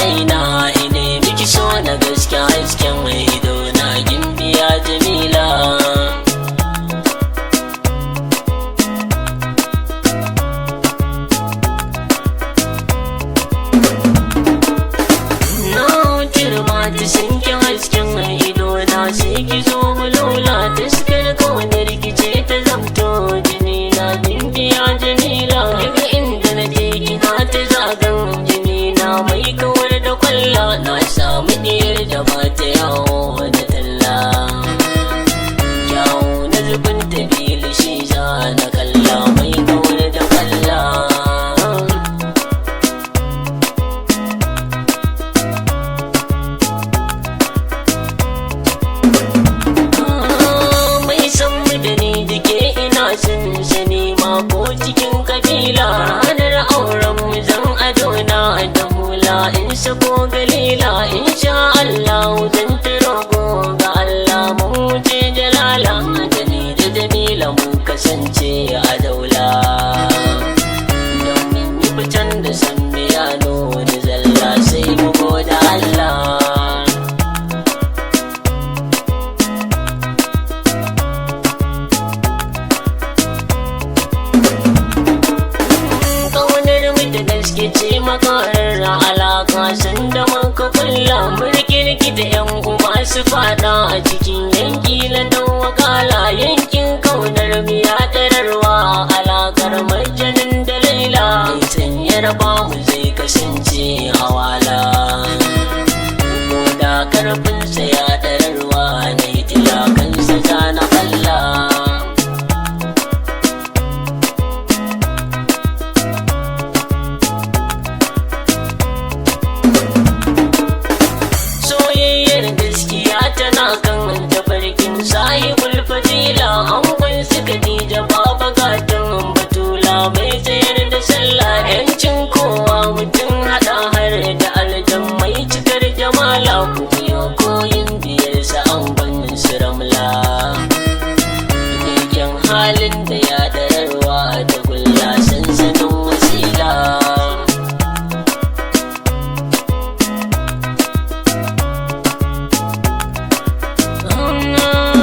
raina ine miki so na gaske hasken mai ido na gimbiya jamila. Na girma ta sinkin hasken mai ido na sai ki zo mu lula taskar kawai rikice ta zamto jini na gimbiya jamila. Daga inda na je ina ta zagan jini na mai kawar da kwalla na samu diyar da ba ta yawo da talla. Yawo na zubin ta bilu shi za na kalla mai kawar da kwalla. Mai san mu da ni da ke ina sani ma ko cikin kabila. Ranar auren mu zan adona da hula in sako galila. Insha Allah zan rogo ga Allah mun wuce jalala. Da ni da jamila mun kasance a daula. Domin yi fitan da san biyano da zalla sai mu goda Allah. Ce makarar alaka sanda muka kulla murkirki da yan uba su fada a cikin yanki na dan wakala. Yankin kaunar miya tararwa alakar majanin da laila. Mai sanyar ba mu zai kasance hawala ko da karfinsa ya tararwa na yi tilakansa ta na kalla. Tana kan tafarkin sahibul fadila. Angon su Khadija baba gatan batula mai tsayar da sallah. Yancin kowa mutum hada har da aljan mai cikar jamala. Ku biyo koyin biyarsa angon su ramla. Keken halin da ya